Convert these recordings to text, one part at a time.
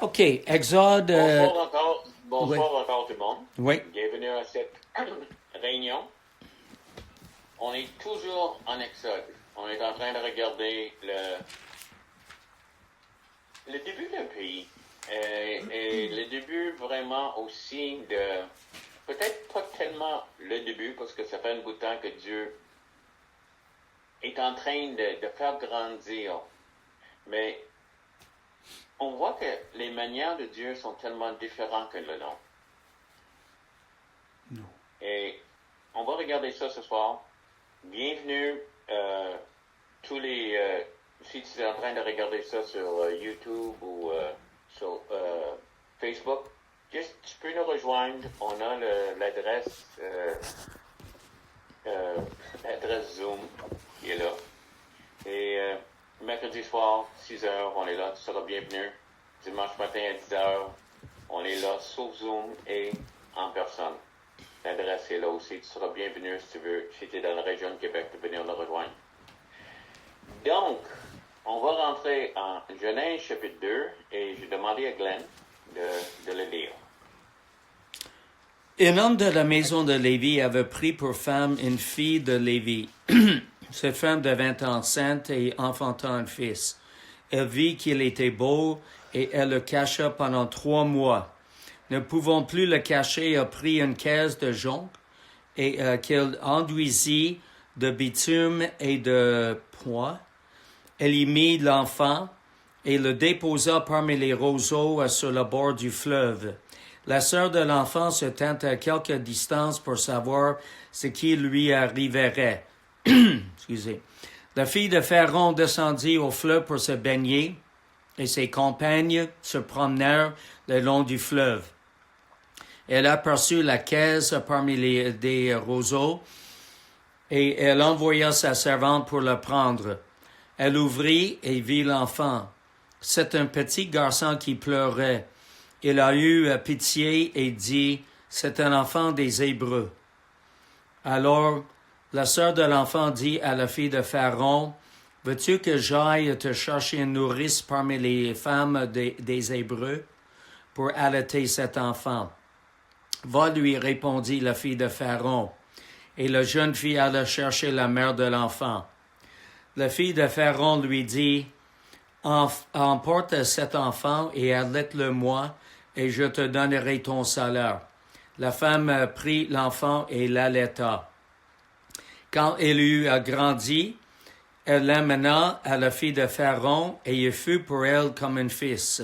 OK, Exode... Bonsoir oui. encore tout le monde. Oui. Bienvenue à cette réunion. On est toujours en Exode. On est en train de regarder le début d'un pays. Et le début vraiment aussi de... Peut-être pas tellement le début, parce que ça fait un bout de temps que Dieu est en train de faire grandir. Mais on voit que les manières de Dieu sont tellement différentes que le nom. Non. Et on va regarder ça ce soir. Bienvenue tous les... si tu es en train de regarder ça sur YouTube ou sur Facebook, juste tu peux nous rejoindre. On a l'adresse Zoom qui est là. Et mercredi soir, 6h, on est là. Tu seras bienvenu. Dimanche matin à 10h, on est là sur Zoom et en personne. L'adresse est là aussi. Tu seras bienvenu si tu veux, si tu es dans la région de Québec, de venir nous rejoindre. Donc, on va rentrer en Genèse chapitre 2 et j'ai demandé à Glenn de le lire. Un homme de la maison de Lévi avait pris pour femme une fille de Lévi. Cette femme devint enceinte et enfanta un fils. Elle vit qu'il était beau et elle le cacha pendant 3 mois. Ne pouvant plus le cacher, elle prit une caisse de jonc et qu'elle enduisit de bitume et de poix. Elle y mit l'enfant et le déposa parmi les roseaux sur le bord du fleuve. La sœur de l'enfant se tint à quelque distance pour savoir ce qui lui arriverait. Excusez. La fille de Pharaon descendit au fleuve pour se baigner et ses compagnes se promenèrent le long du fleuve. Elle aperçut la caisse parmi des roseaux et elle envoya sa servante pour le prendre. Elle ouvrit et vit l'enfant. C'est un petit garçon qui pleurait. Il a eu pitié et dit, « C'est un enfant des Hébreux. » Alors, la sœur de l'enfant dit à la fille de Pharaon, « Veux-tu que j'aille te chercher une nourrice parmi les femmes des Hébreux pour allaiter cet enfant? » « Va, lui répondit la fille de Pharaon. Et la jeune fille alla chercher la mère de l'enfant. La fille de Pharaon lui dit, « Emporte cet enfant et allaite-le moi, et je te donnerai ton salaire. » La femme prit l'enfant et l'allaita. Quand elle eut grandi, elle l'amena à la fille de Pharaon, et il fut pour elle comme un fils.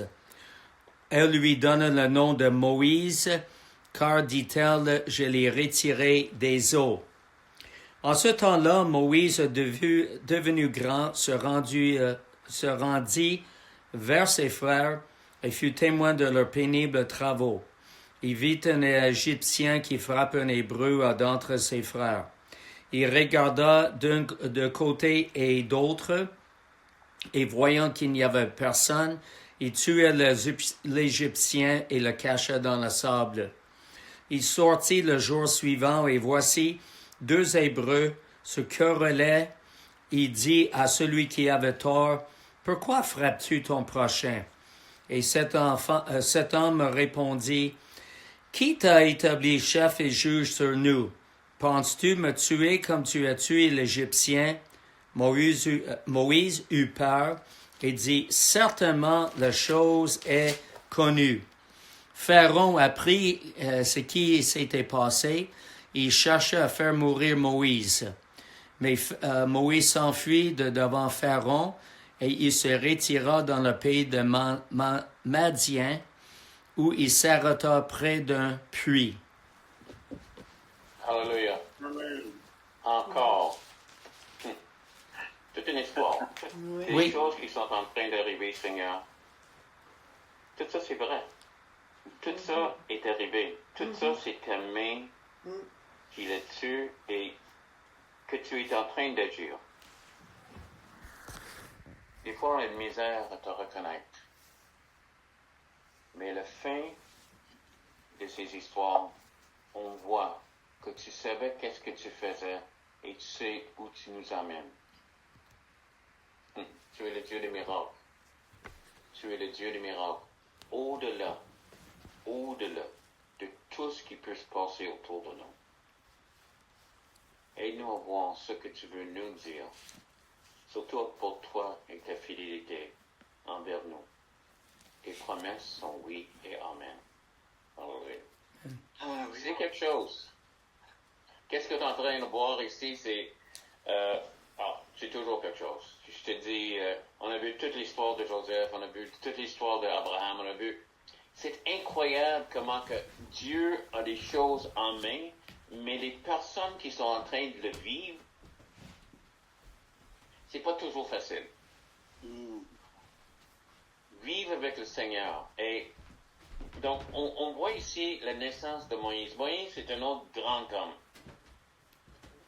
Elle lui donna le nom de Moïse, car, dit-elle, je l'ai retiré des eaux. En ce temps-là, Moïse, devenu grand, se rendit vers ses frères et fut témoin de leurs pénibles travaux. Il vit un Égyptien qui frappe un Hébreu d'entre ses frères. Il regarda de côté et d'autre, et voyant qu'il n'y avait personne, il tua l'Égyptien et le cacha dans le sable. Il sortit le jour suivant, et voici, 2 Hébreux se querellaient. Il dit à celui qui avait tort, « Pourquoi frappes-tu ton prochain? » Et cet homme répondit, « Qui t'a établi chef et juge sur nous? Penses-tu me tuer comme tu as tué l'Égyptien? » Moïse eut peur et dit, « Certainement la chose est connue. » Pharaon apprit ce qui s'était passé. Il chercha à faire mourir Moïse. Mais Moïse s'enfuit de devant Pharaon et il se retira dans le pays de Madien où il s'arrêta près d'un puits. Alléluia. Encore. Toute une histoire. Oui. Des choses qui sont en train d'arriver, Seigneur. Tout ça, c'est vrai. Tout ça est arrivé. Tout ça, c'est ta main qui est dessus et que tu es en train d'agir. Des fois, on a de misère à te reconnaître. Mais la fin de ces histoires, on voit que tu savais qu'est-ce que tu faisais et tu sais où tu nous emmènes. Tu es le Dieu des miracles. Tu es le Dieu des miracles. au-delà de tout ce qui peut se passer autour de nous. Aide-nous à voir ce que tu veux nous dire, surtout pour toi et ta fidélité envers nous. Tes promesses sont oui et amen. Alléluia. C'est quelque chose. Qu'est-ce que tu es en train de voir ici? C'est toujours quelque chose. Je te dis, on a vu toute l'histoire de Joseph, on a vu toute l'histoire d'Abraham, on a vu. C'est incroyable comment que Dieu a des choses en main, mais les personnes qui sont en train de le vivre, c'est pas toujours facile. Vivre avec le Seigneur. Et donc, on voit ici la naissance de Moïse. Moïse est un autre grand homme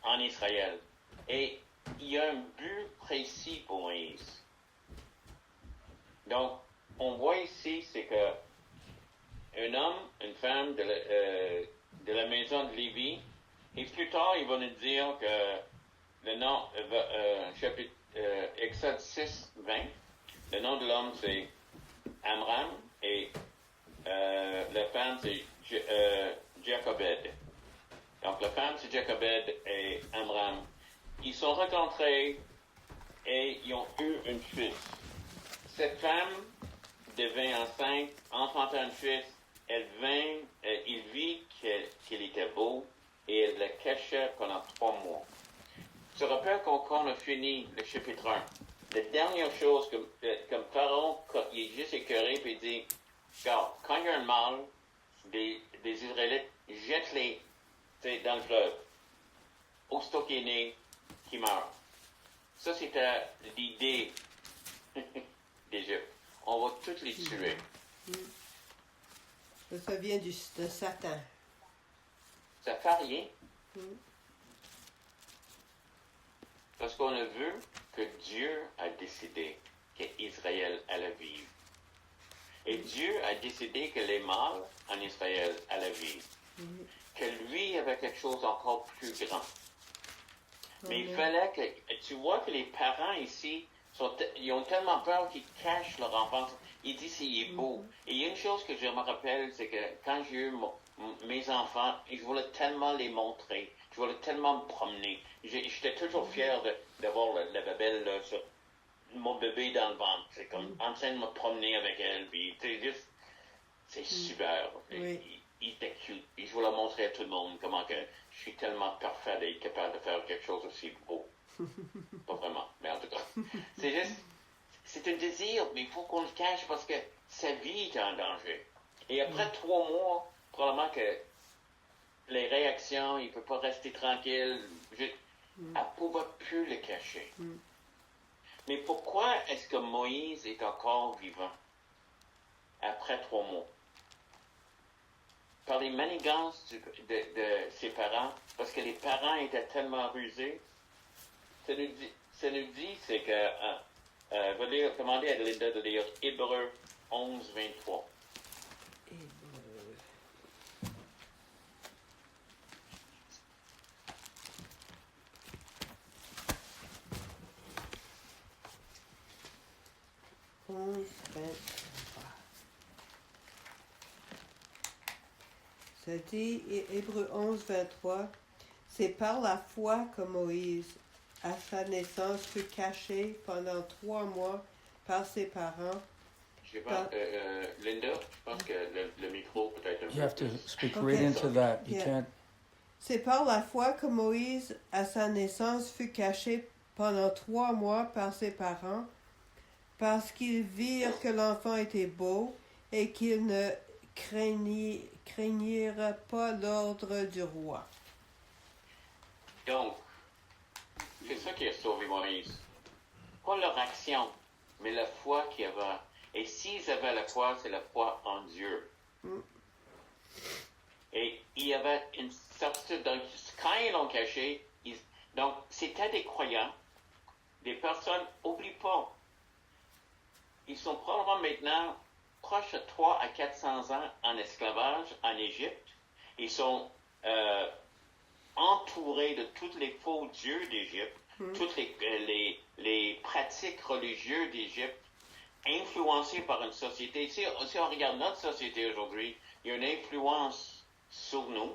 en Israël. Et il y a un but précis pour Moïse. Donc, on voit ici, c'est que un homme, une femme de la maison de Lévi, et plus tard, il va nous dire que le nom, chapitre Exode 6, 20, le nom de l'homme, c'est Amram, et la femme, c'est Jochebed. Donc, la femme, c'est Jochebed et Amram. Ils sont rencontrés et ils ont eu un fils. Cette femme devint enceinte, enfanta un fils. Il vit qu'il était beau et elle le cachait pendant 3 mois. Tu te rappelles qu'on a fini le chapitre 1. La dernière chose, comme Pharaon, il est juste écœuré et il dit, regarde, quand il y a un mâle, des Israélites, jette-les dans le fleuve. Aussitôt qu'il est né, qui meurt. Ça, c'était l'idée d'Égypte. On va tous les tuer. Ça vient de Satan. Ça fait rien. Parce qu'on a vu que Dieu a décidé qu'Israël allait vivre. Et Dieu a décidé que les mâles en Israël allaient vivre. Que lui avait quelque chose encore plus grand. Mais il fallait que, tu vois que les parents ici, ils ont tellement peur qu'ils cachent leur enfance. Ils disent qu'il est beau. Et il y a une chose que je me rappelle, c'est que quand j'ai eu mes enfants, je voulais tellement les montrer. Je voulais tellement me promener. J'étais toujours fier d'avoir la babelle là, sur mon bébé dans le ventre. C'est comme en train de me promener avec elle. Puis, c'est super. Oui. Il était cute. Et je voulais montrer à tout le monde comment que je suis tellement parfait d'être capable de faire quelque chose aussi beau. Pas vraiment, mais en tout cas. C'est un désir, mais il faut qu'on le cache parce que sa vie est en danger. Et après 3 mois, probablement que les réactions, il ne peut pas rester tranquille. Elle ne pouvait plus le cacher. Mais pourquoi est-ce que Moïse est encore vivant après 3 mois? Par les manigances de ses parents, parce que les parents étaient tellement rusés. Ça nous dit, c'est que, je vais demander à Linda de lire Hébreux 11, 23. Hébreux. Ça dit, Hébreux 11, 23, c'est par la foi que Moïse, à sa naissance, fut caché pendant 3 mois par ses parents. Linda, je pense que le micro peut-être un peu. You have to speak Okay. right into that. You Yeah. can't. C'est par la foi que Moïse, à sa naissance, fut caché pendant 3 mois par ses parents, parce qu'ils virent que l'enfant était beau et qu'ils ne craignirent pas l'ordre du roi. Donc, c'est ça qui a sauvé Moïse. Pas leur action, mais la foi qu'il y avait. Et s'ils avaient la foi, c'est la foi en Dieu. Et il y avait une certitude. Donc, quand ils l'ont caché, donc c'était des croyants, des personnes, oublie pas, ils sont probablement maintenant proches de 300 à 400 ans en esclavage en Égypte. Ils sont entourés de tous les faux dieux d'Égypte, toutes les pratiques religieuses d'Égypte. influencé par une société. Si on regarde notre société aujourd'hui, il y a une influence sur nous,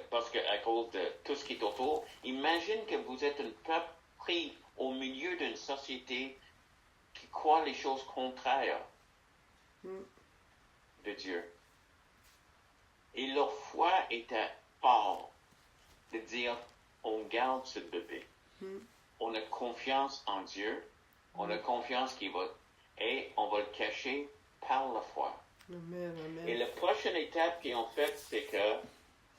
parce qu'à cause de tout ce qui est autour. Imagine que vous êtes un peuple pris au milieu d'une société qui croit les choses contraires de Dieu. Et leur foi était forte de dire, on garde ce bébé. On a confiance en Dieu, on a confiance qu'il va, et on va le cacher par la foi. Amen, amen. Et la prochaine étape qu'ils ont faite, c'est que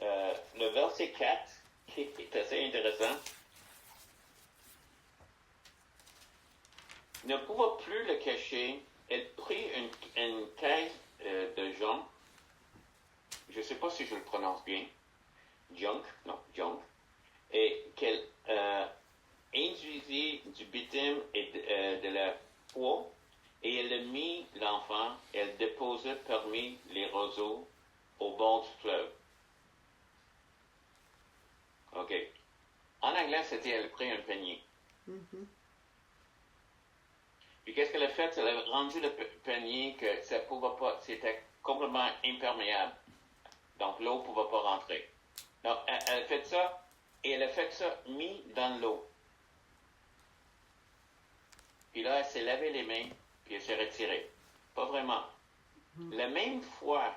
le verset 4, qui est assez intéressant, ne pouvant plus le cacher, elle prit une caisse de jonc, je ne sais pas si je le prononce bien, jonc, et qu'elle induisit du bitume et de la poix, et elle mit l'enfant, elle déposa parmi les roseaux au bord du fleuve. OK. En anglais, c'était elle prit un panier. Puis qu'est-ce qu'elle a fait? Elle a rendu le panier que ça pouvait pas, c'était complètement imperméable. Donc l'eau ne pouvait pas rentrer. Donc elle a fait ça, et elle a fait ça mis dans l'eau. Puis là, elle s'est lavé les mains, puis elle s'est retirée. Pas vraiment. La même foi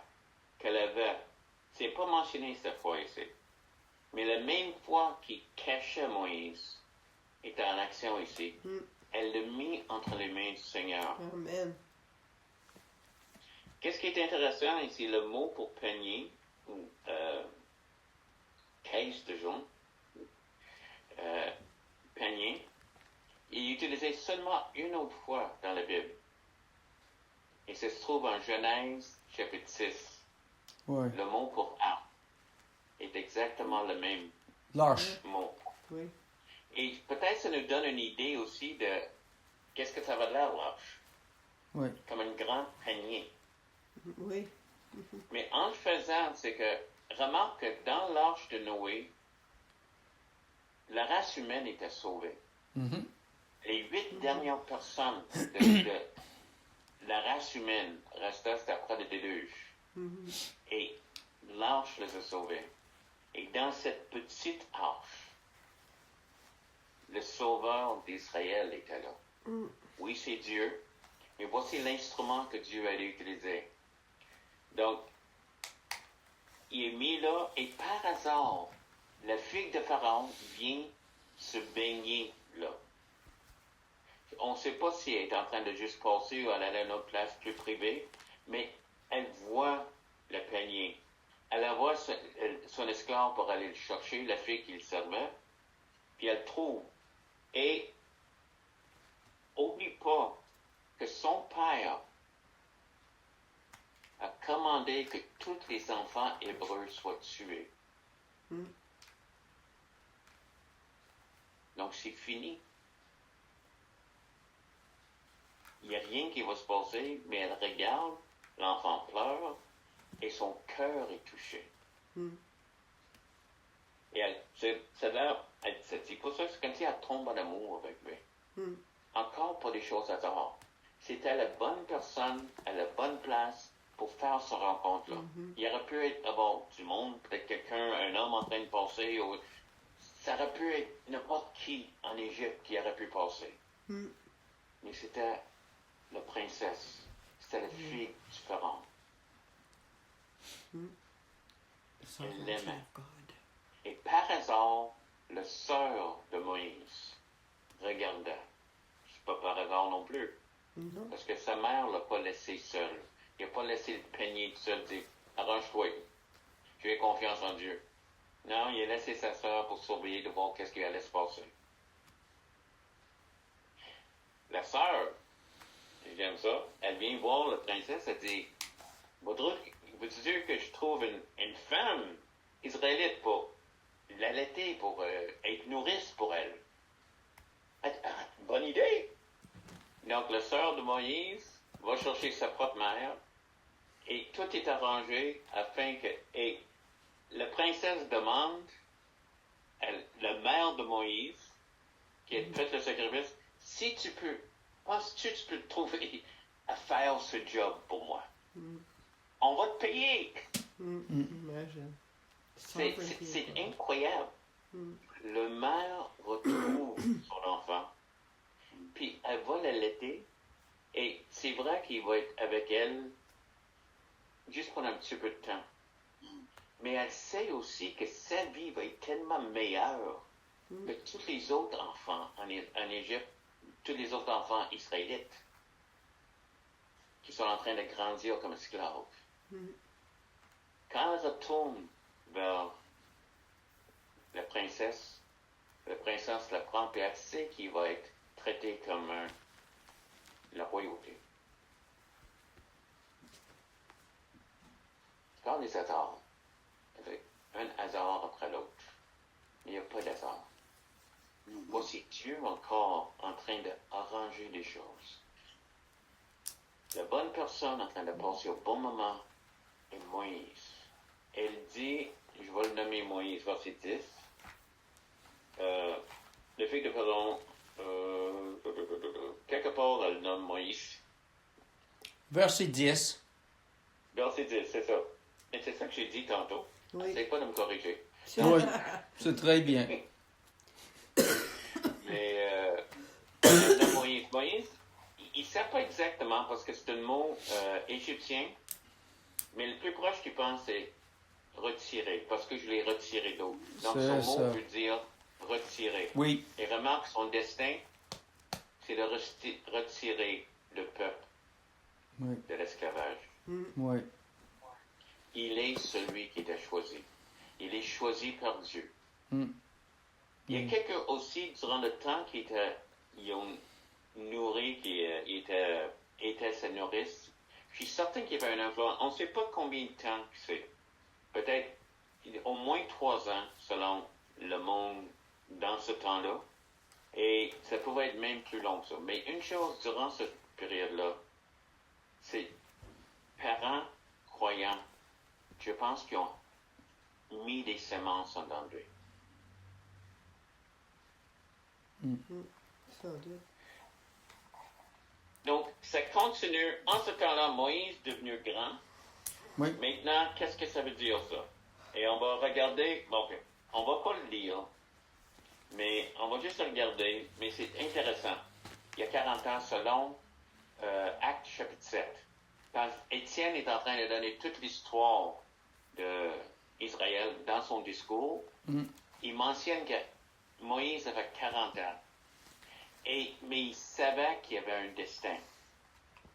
qu'elle avait, c'est pas mentionné cette fois ici, mais la même foi qui cachait Moïse est en action ici. Elle l'a mis entre les mains du Seigneur. Amen. Qu'est-ce qui est intéressant ici, le mot pour panier, ou caisse de jonc, panier, il est utilisé seulement une autre fois dans la Bible. Et ça se trouve en Genèse, chapitre 6. Ouais. Le mot pour arche est exactement le même L'arche. mot. Oui. Et peut-être ça nous donne une idée aussi de qu'est-ce que ça va de l'air, l'arche. Oui. Comme un grand panier. Oui. Mais en le faisant, c'est que, remarque que dans l'arche de Noé, la race humaine était sauvée. Mhm. Les 8 dernières personnes de la race humaine restaient après le déluge. Et l'arche les a sauvés. Et dans cette petite arche, le sauveur d'Israël était là. Oui, c'est Dieu, mais voici l'instrument que Dieu allait utiliser. Donc, il est mis là, et par hasard, la fille de Pharaon vient se baigner là. On ne sait pas si elle est en train de juste passer ou elle est à une autre place plus privée, mais elle voit le panier. Elle envoie son esclave pour aller le chercher, la fille qui le servait, puis elle le trouve. Et oublie pas que son père a commandé que tous les enfants hébreux soient tués. Donc c'est fini. Il n'y a rien qui va se passer, mais elle regarde, l'enfant pleure, et son cœur est touché. Et elle, c'est pour ça, c'est comme si elle tombe en amour avec lui. Encore pas des choses hasard. C'était la bonne personne, à la bonne place, pour faire ce rencontre-là. Il aurait pu avoir du monde, peut-être quelqu'un, un homme en train de passer, ou ça aurait pu être n'importe qui en Égypte qui aurait pu passer. Mais c'était la princesse, c'était la fille du Pharaon. Elle l'aimait. Et par hasard, le sœur de Moïse regardait. C'est pas par hasard non plus. Parce que sa mère l'a pas laissé seul. Il n'a pas laissé le panier tout seul, dire arrange-toi, j'ai confiance en Dieu. Non, il a laissé sa sœur pour surveiller de voir qu'est-ce qui allait se passer. La sœur, j'aime ça, elle vient voir la princesse, elle dit veux-tu dire que je trouve une femme israélite pour l'allaiter, pour être nourrice pour elle? Bonne idée! Donc, la sœur de Moïse va chercher sa propre mère et tout est arrangé afin que... Et la princesse demande, la mère de Moïse, qui a fait le sacrifice, si tu peux, penses-tu que tu peux trouver à faire ce job pour moi. On va te payer. Imagine. C'est incroyable. Le mère retrouve son enfant, puis elle va l'allaiter, et c'est vrai qu'il va être avec elle juste pendant un petit peu de temps. Mais elle sait aussi que sa vie va être tellement meilleure que tous les autres enfants en Égypte, tous les autres enfants israélites qui sont en train de grandir comme esclaves. Quand elle retourne vers la princesse la prend, puis elle sait qu'il va être traité comme la royauté. Quand les hasards, avec un hasard après l'autre, il n'y a pas d'hasard. Voici Dieu encore en train d'arranger les choses. La bonne personne en train de passer au bon moment est Moïse. Elle dit, je vais le nommer Moïse, verset 10. Le fait de Pharaon, quelque part, elle nomme Moïse. Verset 10. Verset 10, c'est ça. Et c'est ça que j'ai dit tantôt. Oui. Essaye pas de me corriger. Oui, c'est très bien. Mais Moïse, il ne sait pas exactement parce que c'est un mot égyptien, mais le plus proche qu'il pense, c'est retirer, parce que je l'ai retiré d'eau. Donc C'est son mot ça. veut dire retirer. Oui, Et remarque, son destin, c'est de retirer le peuple oui, de l'esclavage. oui. Il est celui qui était choisi. Il est choisi par Dieu. Il y a quelques aussi, durant le temps, ils ont nourri, qui étaient sa nourrice. Je suis certain qu'il y avait un influence. On ne sait pas combien de temps c'est. Peut-être au moins 3 ans, selon le monde dans ce temps-là. Et ça pouvait être même plus long que ça. Mais une chose durant cette période-là, c'est parents croyants, je pense qu'ils ont mis des semences en danger. Sans doute. Donc, ça continue. En ce temps-là, Moïse devenu grand. Oui. Maintenant, qu'est-ce que ça veut dire, ça? Et on va regarder. Bon, OK. On va pas le lire, mais on va juste le regarder. Mais c'est intéressant. Il y a 40 ans, selon Actes chapitre 7. Quand Étienne est en train de donner toute l'histoire d'Israël dans son discours, il mentionne que Moïse avait 40 ans. Mais il savait qu'il y avait un destin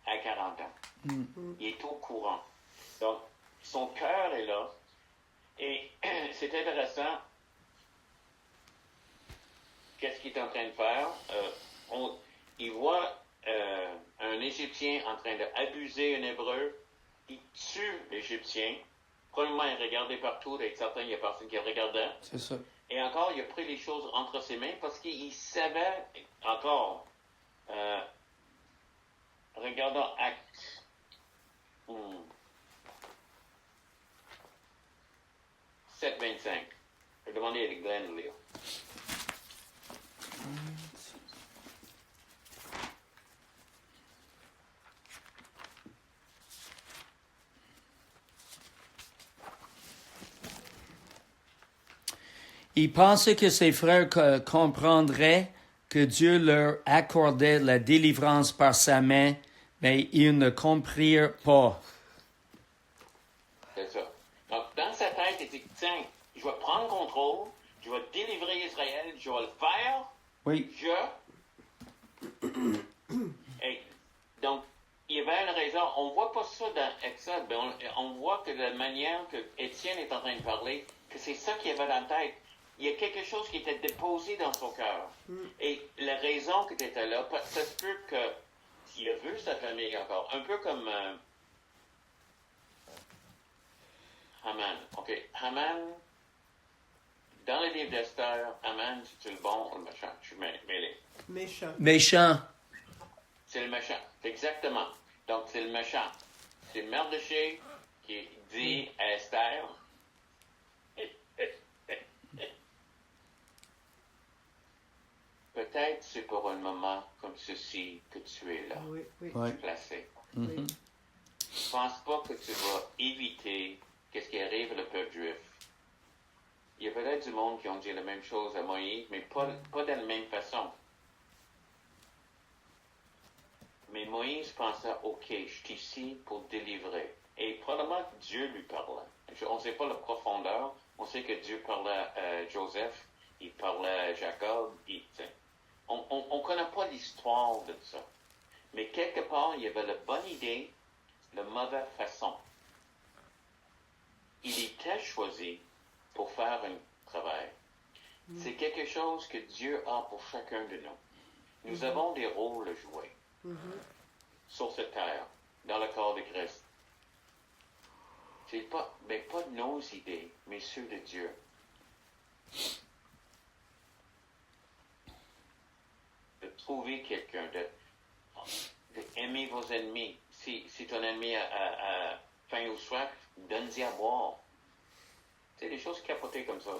à 40 ans. Il est au courant. Donc, son cœur est là. Et c'est intéressant. Qu'est-ce qu'il est en train de faire? Il voit un Égyptien en train d'abuser un Hébreu. Il tue l'Égyptien. Premièrement, il regardait partout, d'être certain qu'il n'y a personne qui le regardait. C'est ça. Et encore, il a pris les choses entre ses mains parce qu'il savait, encore, regardons Actes 7:25. Je vais demander à Glenn de lire. Il pensait que ses frères comprendraient que Dieu leur accordait la délivrance par sa main, mais ils ne comprirent pas. C'est ça. Donc, dans sa tête, il dit, tiens, je vais prendre contrôle, je vais délivrer Israël, je vais le faire, Oui, Et donc, il y avait une raison. On ne voit pas ça dans Exode, mais on voit que de la manière que Étienne est en train de parler, que c'est ça qu'il y avait dans la tête. Il y a quelque chose qui était déposé dans son cœur. Et la raison qu'il était là, ça se peut qu'il a vu sa famille encore. Un peu comme Haman. OK. Haman, dans le livre d'Esther, Haman, c'est le bon ou le méchant? Je suis mêlé. Méchant. méchant. C'est le méchant. Exactement. Donc, c'est le méchant. C'est Mardochée qui dit à Esther, peut-être c'est pour un moment comme ceci que tu es là, Oui, oui. Oui. placé. Oui. Pense pas que tu vas éviter qu'est-ce qui arrive au peuple juif. Il y a peut-être du monde qui ont dit la même chose à Moïse, mais pas de la même façon. Mais Moïse pensait, OK, je suis ici pour délivrer. Et probablement Dieu lui parlait. On ne sait pas la profondeur. On sait que Dieu parlait à Joseph, il parlait à Jacob. On ne connaît pas l'histoire de ça. Mais quelque part, il y avait la bonne idée, la mauvaise façon. Il était choisi pour faire un travail. C'est quelque chose que Dieu a pour chacun de nous. Nous avons des rôles à jouer sur cette terre, dans le corps de Christ. C'est pas de nos idées, mais ceux de Dieu. De trouver quelqu'un, d'aimer vos ennemis. Si ton ennemi a faim ou soif, donne-y à boire. C'est des choses capotées comme ça.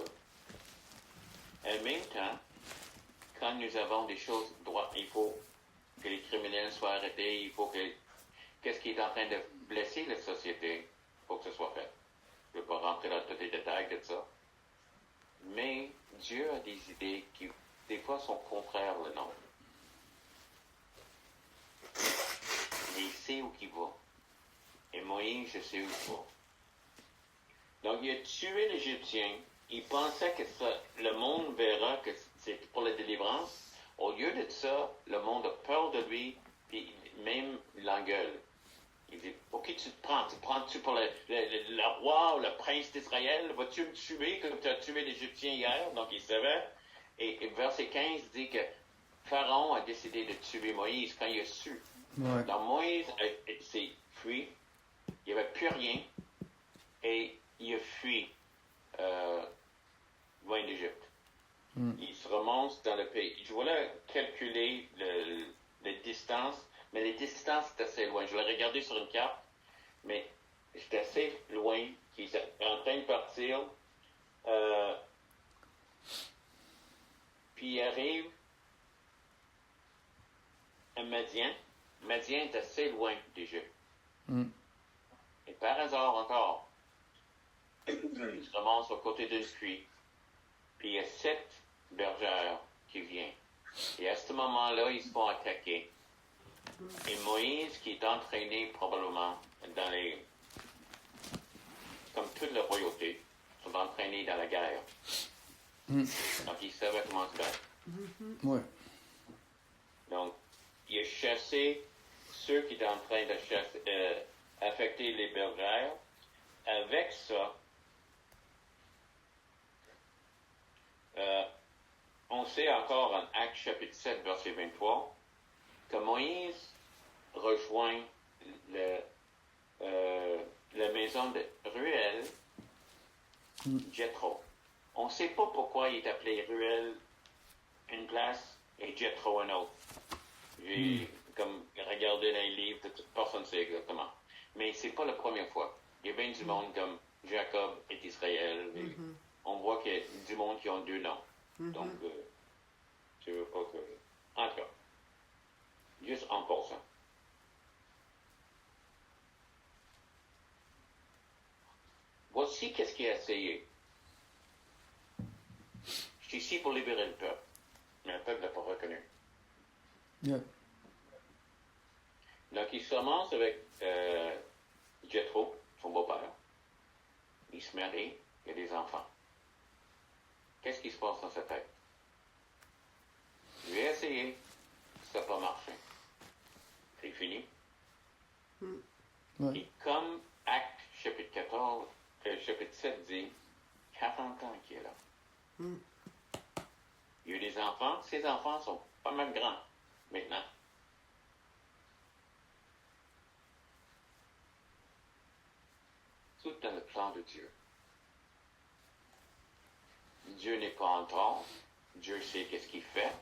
En même temps, quand nous avons des choses droites, il faut que les criminels soient arrêtés, il faut que qu'est-ce qui est en train de blesser la société, il faut que ce soit fait. Je ne veux pas rentrer dans tous les détails de ça. Mais Dieu a des idées qui, des fois, sont contraires au nôtre. Mais il sait où il va. Et Moïse, je sais où il va. Donc, il a tué l'Égyptien. Il pensait que le monde verra que c'est pour la délivrance. Au lieu de ça, le monde a peur de lui, puis même l'engueule. Il dit, pour qui tu te prends? Tu prends-tu pour le roi ou le prince d'Israël? Vas-tu me tuer comme tu as tué l'Égyptien hier? Donc, il savait. Et verset 15 dit que Pharaon a décidé de tuer Moïse quand il a su. Ouais. Donc, Moïse s'est fui. Il n'y avait plus rien. Et il a fui loin d'Égypte. Il se remonte dans le pays. Je voulais calculer les distances, mais les distances étaient assez loin. Je l'ai regardé sur une carte, mais c'était assez loin qu'il est en train de partir. Puis il arrive à Madian. Madian est assez loin d'Égypte. Et par hasard encore, il se remonte aux côtés d'une puits. Puis il y a 7 bergères qui viennent. Et à ce moment-là, ils se font attaquer. Et Moïse, qui est entraîné probablement comme toute la royauté, sont entraînés dans la guerre. Donc il savait comment se battre. Ouais. Donc, il a chassé ceux qui étaient en train de affecter les bergères. Avec ça, on sait encore en Actes chapitre 7, verset 23, que Moïse rejoint la maison de Ruel, Jethro. On ne sait pas pourquoi il est appelé Ruel une place et Jethro une autre. J'ai comme regardé dans les livres, personne ne sait exactement. Mais c'est pas la première fois. Il y a bien du monde comme Jacob et Israël. On voit qu'il y a du monde qui ont 2 noms. Donc, je veux pas que... En tout cas, juste en passant. Voici qu'est-ce qu'il a essayé. Je suis ici pour libérer le peuple. Mais le peuple ne l'a pas reconnu. Yeah. Donc, il commence avec Jethro, son beau-père. Il se marie, il y a des enfants. Qu'est-ce qui se passe dans sa tête? Je vais essayer. Ça n'a pas marché. C'est fini. Ouais. Et comme Acte chapitre 14, chapitre 7 dit, 40 ans qu'il est là. Il y a eu des enfants. Ces enfants sont pas mal grands maintenant. Tout dans le plan de Dieu. Dieu n'est pas en tort. Dieu sait qu'est-ce qu'il fait.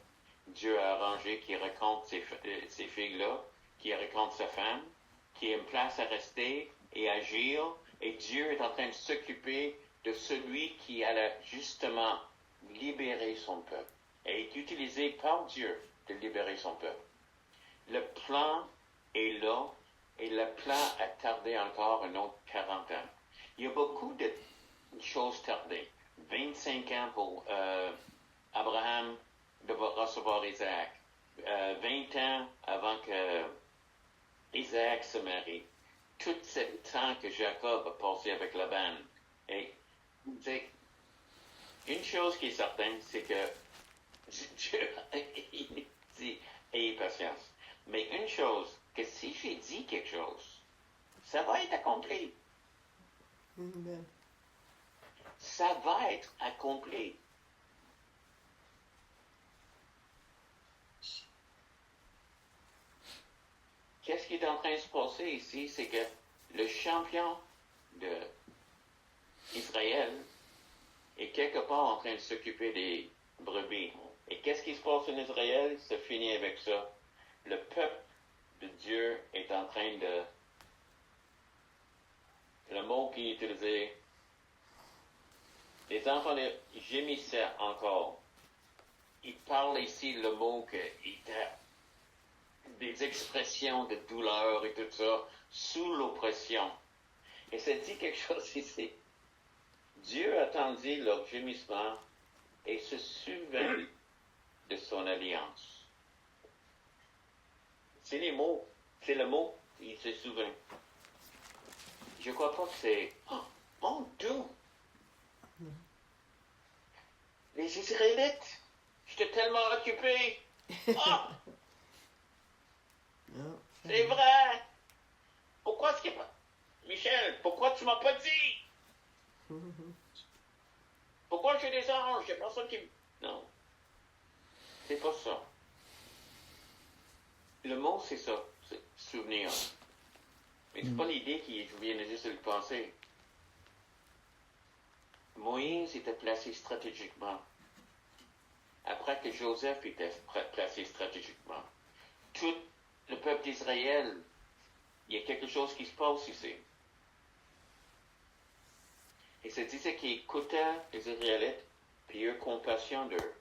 Dieu a arrangé qu'il rencontre ces filles-là, qu'il rencontre sa femme, qu'il ait une place à rester et agir. Et Dieu est en train de s'occuper de celui qui allait justement libérer son peuple. Et est utilisé par Dieu de libérer son peuple. Le plan est là Et le plan a tardé encore un autre 40 ans. Il y a beaucoup de choses tardées. 25 ans pour Abraham de recevoir Isaac. 20 ans avant que Isaac se marie. Tout ce temps que Jacob a passé avec Laban. Et une chose qui est certaine, c'est que Dieu il dit ayez patience. Mais une chose, que si j'ai dit quelque chose, ça va être accompli. Amen. Ça va être accompli. Qu'est-ce qui est en train de se passer ici? C'est que le champion d'Israël est quelque part en train de s'occuper des brebis. Et qu'est-ce qui se passe en Israël? Ça finit avec ça. Le peuple de Dieu est en train de... Le mot qui est utilisé, les enfants gémissaient encore. Il parle ici le mot que des expressions de douleur et tout ça, sous l'oppression. Et ça dit quelque chose ici. Dieu attendit leur gémissement et se souvint de son alliance. C'est les mots, c'est le mot, il se souvint. Je ne crois pas que c'est... Oh, mon Dieu! Les Israélites, j'étais tellement occupé. Ah! Non, C'est vrai! Pourquoi est-ce qu'il n'y a pas... Michel, pourquoi tu m'as pas dit? Pourquoi j'ai des anges? Il n'y a personne qui... Non. C'est pas ça. Le mot, c'est ça. C'est souvenir. Mais c'est pas l'idée qui vient de juste de le penser. Moïse était placé stratégiquement. Après que Joseph était placé stratégiquement. Tout le peuple d'Israël, il y a quelque chose qui se passe ici. Et ça disait qu'il écoutait les Israélites, puis il a eu compassion d'eux.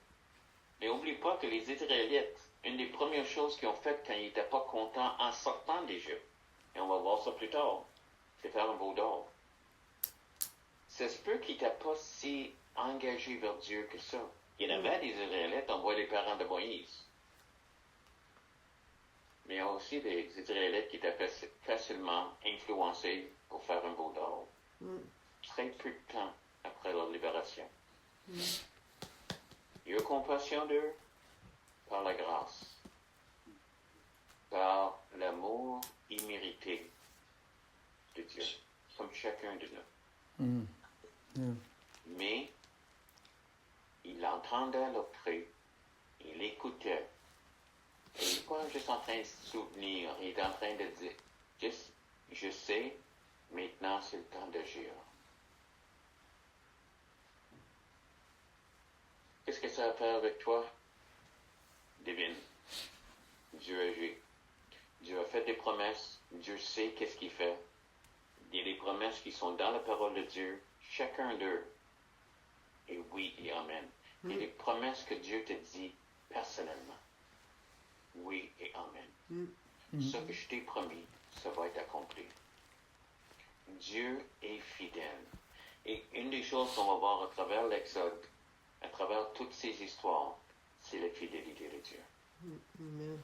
Mais n'oublie pas que les Israélites, une des premières choses qu'ils ont faites quand ils n'étaient pas contents en sortant d'Égypte, et on va voir ça plus tard, c'est faire un veau d'or. Ça se peut qu'ils n'étaient pas si engagés vers Dieu que ça. Il y en avait des Israélites, on voit les parents de Moïse. Mais il y a aussi des Israélites qui étaient facilement influencés pour faire un veau d'or. Très peu de temps après leur libération. Il y a eu compassion d'eux par la grâce, par l'amour immérité de Dieu, comme chacun de nous. Mais il entendait leur cri, il écoutait. Et il n'est pas juste en train de se souvenir, il est en train de dire, juste, je sais, maintenant c'est le temps d'agir. Qu'est-ce que ça va faire avec toi? Devine. Dieu agit. Dieu a fait des promesses. Dieu sait qu'est-ce qu'il fait. Il y a des promesses qui sont dans la parole de Dieu. Chacun d'eux. Et oui et amen. Il y a des promesses que Dieu te dit personnellement. Oui et amen. Ce que je t'ai promis, ça va être accompli. Dieu est fidèle. Et une des choses qu'on va voir à travers l'Exode, à travers toutes ces histoires, c'est la fidélité de Dieu. Amen.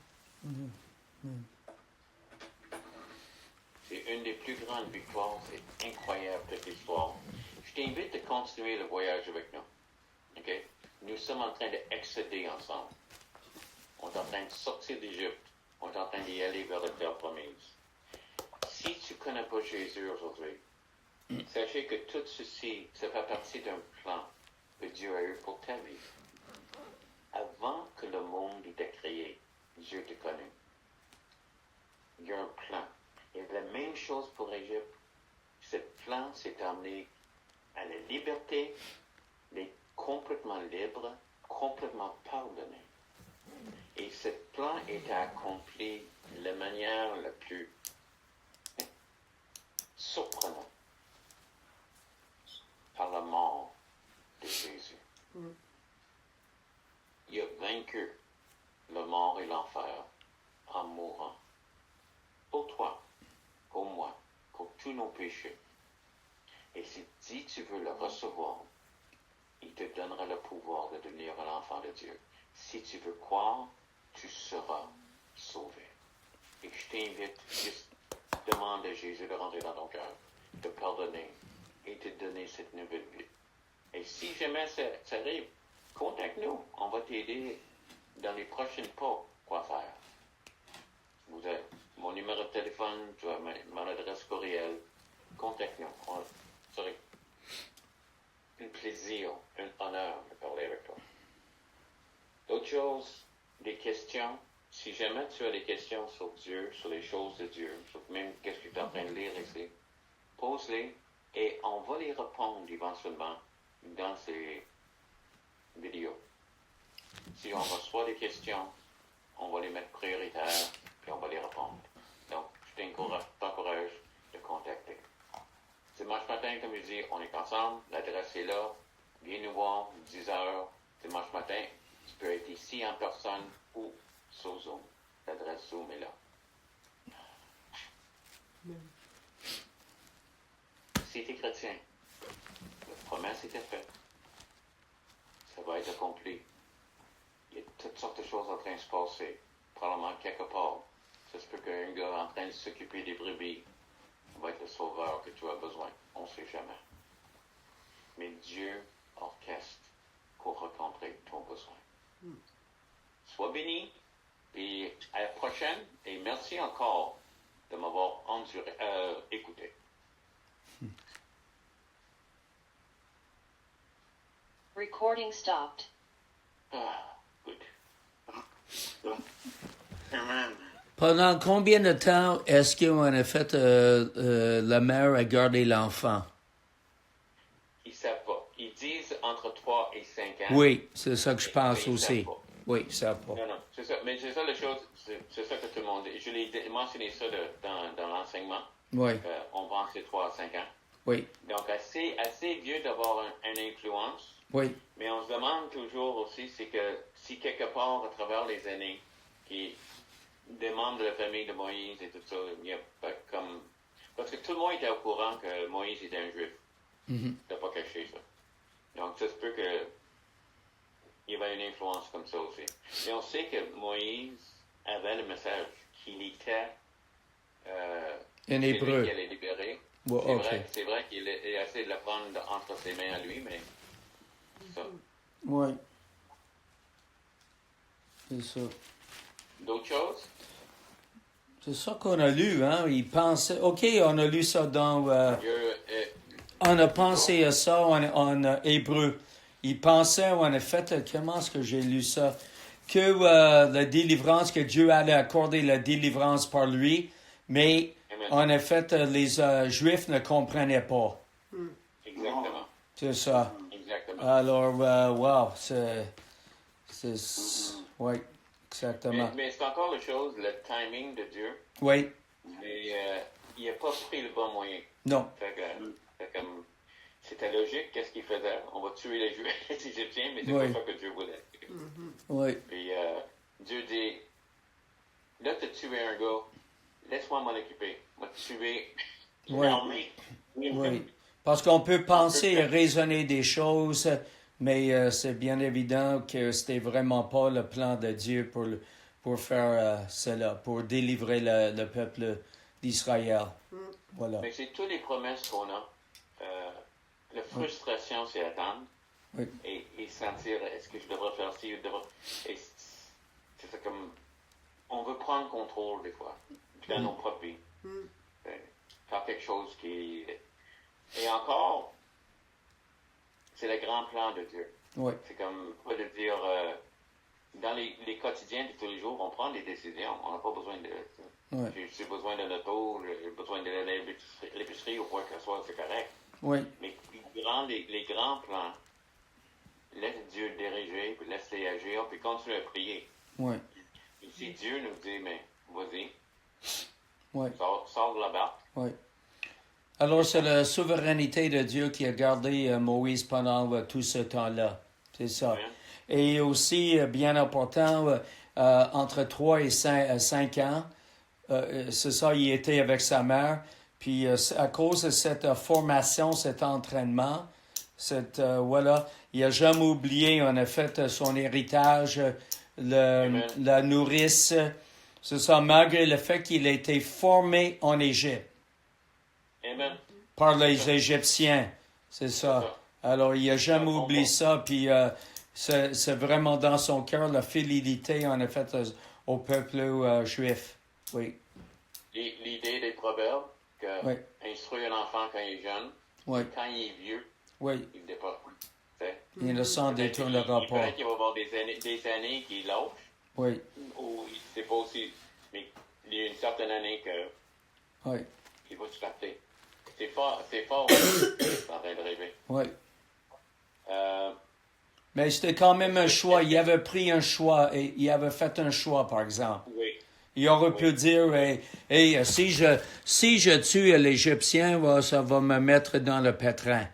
C'est une des plus grandes victoires. C'est incroyable, cette histoire. Je t'invite à continuer le voyage avec nous. OK? Nous sommes en train d'excéder ensemble. On est en train de sortir d'Égypte. On est en train d'y aller vers la terre promise. Si tu ne connais pas Jésus aujourd'hui, sachez que tout ceci, ça fait partie d'un plan que Dieu a eu pour ta vie. Avant que le monde était créé, Dieu te connaît. Il y a un plan. Et la même chose pour l'Égypte. Ce plan s'est amené à la liberté, d'être complètement libre, complètement pardonné. Et ce plan était accompli de la manière la plus surprenante par la mort de Jésus. Il a vaincu la mort et l'enfer en mourant pour toi tous nos péchés. Et si tu veux le recevoir, il te donnera le pouvoir de devenir un enfant de Dieu. Si tu veux croire, tu seras sauvé. Et je t'invite, juste demande à Jésus de rentrer dans ton cœur, de pardonner et de donner cette nouvelle vie. Et si jamais ça arrive, contacte-nous. On va t'aider dans les prochains pas quoi faire. Vous avez mon numéro de téléphone, tu as mon adresse courriel. Contacte-nous. Ça serait un plaisir, un honneur de parler avec toi. D'autres choses, des questions. Si jamais tu as des questions sur Dieu, sur les choses de Dieu, sur même qu'est-ce que tu es en train de lire ici, pose-les et on va les répondre éventuellement dans ces vidéos. Si on reçoit des questions, on va les mettre prioritaires et on va les répondre. Donc, je t'encourage de contacter. Dimanche matin, comme je dis, on est ensemble, l'adresse est là, viens nous voir, 10h, dimanche matin, tu peux être ici en personne ou sur Zoom. L'adresse Zoom est là. Si tu es chrétien, la promesse était faite. Ça va être accompli. Il y a toutes sortes de choses en train de se passer. Probablement quelque part. Ça se peut qu'un gars en train de s'occuper des brebis va être le sauveur que tu as besoin. On ne sait jamais. Mais Dieu orchestre pour rencontrer ton besoin. Sois béni. Et à la prochaine. Et merci encore de m'avoir écouté. Recording stopped. Good. Amen. Pendant combien de temps est-ce qu'on a fait la mère a gardé l'enfant? Ils ne savent pas. Ils disent entre 3 et 5 ans. Oui, c'est ça que je pense mais aussi. Ils savent pas. Oui, ils savent pas. Non, c'est ça. Mais c'est ça la chose, c'est ça que tout le monde dit. Je l'ai mentionné ça dans l'enseignement. Oui, On pense que c'est 3 à 5 ans. oui, Donc, assez vieux d'avoir une influence. oui, Mais on se demande toujours aussi, c'est que si quelque part, à travers les années, des membres de la famille de Moïse et tout ça, il n'y a pas comme... Parce que tout le monde était au courant que Moïse était un juif. Mhm. Il n'a pas caché ça. Donc, ça se peut que il y avait une influence comme ça aussi. Mais on sait que Moïse avait le message qu'il était En hébreu. qu'il allait libérer. Ouais, ok. C'est vrai qu'il a essayé de la prendre entre ses mains à lui, mais c'est ça. Oui. C'est ça. D'autres choses? C'est ça qu'on a lu, hein. Il pensait... OK, on a lu ça dans... Dieu, on a pensé à ça en hébreu. Il pensait, en effet, comment est-ce que j'ai lu ça? Que la délivrance, que Dieu allait accorder la délivrance par lui, mais Amen. en effet, les Juifs ne comprenaient pas. Exactement. C'est ça. Exactement. Alors, wow, oui, exactement. Mais c'est encore la chose, le timing de Dieu. Oui, Mais il n'a pas pris le bon moyen. non, Fait comme, c'était logique, qu'est-ce qu'il faisait? On va tuer les Juifs, les Égyptiens, mais c'est Oui. pas ça que Dieu voulait. oui, Puis Dieu dit, là, tu as tué un gars, laisse-moi m'en occuper. Moi, tuer Oui. l'armée. oui. Parce qu'on peut penser et raisonner des choses, mais c'est bien évident que c'était vraiment pas le plan de Dieu pour faire cela, pour délivrer le peuple d'Israël. Voilà. Mais c'est toutes les promesses qu'on a. La frustration, c'est attendre. Oui. Et sentir, est-ce que je devrais faire ci ou et c'est ça comme, on veut prendre contrôle des fois, dans nos propres vies. Faire quelque chose qui... Et encore, c'est le grand plan de Dieu. Oui, C'est comme, pas de dire, dans les quotidiens de tous les jours, on prend des décisions. On n'a pas besoin de... oui, J'ai besoin d'un auto, j'ai besoin de l'épicerie ou quoi que ce soit, c'est correct. oui, Mais les grands plans, laisse Dieu diriger, puis laisse-les agir, puis continue à prier. oui, Et si Dieu nous dit, mais vas-y, oui, sors de la barque. oui. Alors, c'est la souveraineté de Dieu qui a gardé Moïse pendant tout ce temps-là. C'est ça. Amen. Et aussi, bien important, entre 3 et 5 ans, c'est ça, il était avec sa mère. Puis à cause de cette formation, cet entraînement, voilà, il n'a jamais oublié, en fait, son héritage, la nourrice. C'est ça, malgré le fait qu'il a été formé en Égypte. Amen. Par les Égyptiens. C'est ça. Alors, il n'a jamais oublié ça. Puis, c'est vraiment dans son cœur la fidélité, en effet, au peuple juif. Oui. L'idée des proverbes, que Oui. instruire un enfant quand il est jeune, Oui. quand il est vieux, Oui. il ne dépasse pas. Il ne s'en détournera Il pas. paraît qu'il va y avoir des années qui lâchent, Oui. ou il ne sait pas aussi, mais il y a une certaine année que Oui. il va se capter. C'est fort, c'est en train de rêver. Oui. Euh, Mais c'était quand même un choix. Il avait pris un choix et il avait fait un choix, par exemple. oui. Il aurait pu dire, hey, si je tue l'Égyptien, ça va me mettre dans le pétrin.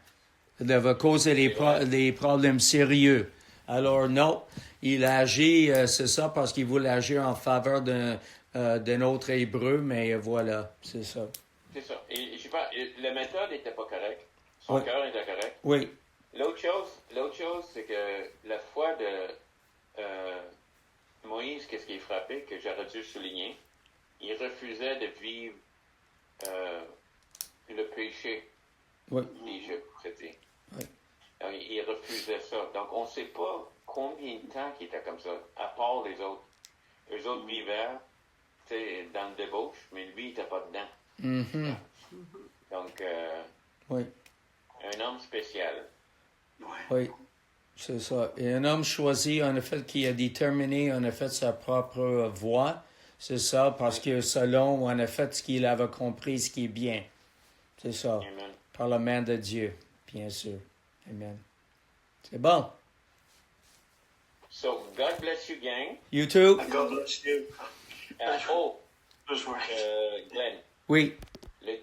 Ça va causer des problèmes sérieux. Alors non, il a agi, c'est ça, parce qu'il voulait agir en faveur d'un autre Hébreu, mais voilà, c'est ça. C'est ça. Et je sais pas, la méthode n'était pas correcte. Son cœur était correct. Oui, L'autre chose, c'est que la foi de Moïse, qu'est-ce qui est frappé, que j'aurais dû souligner, il refusait de vivre le péché d'Égypte, c'était. Oui. Il refusait ça. Donc, on ne sait pas combien de temps qu'il était comme ça, à part les autres. Eux autres vivaient dans le débauche, mais lui, il n'était pas dedans. Mhm. Donc, Oui, un homme spécial. oui, c'est ça. Et un homme choisi, en effet, qui a déterminé, en effet, sa propre voie, c'est ça, parce que selon, en effet, ce qu'il avait compris, ce qui est bien. C'est ça, Amen. par la main de Dieu, bien sûr. Amen. C'est bon. So, God bless you, gang. You too? God bless you. Glenn, Oui. le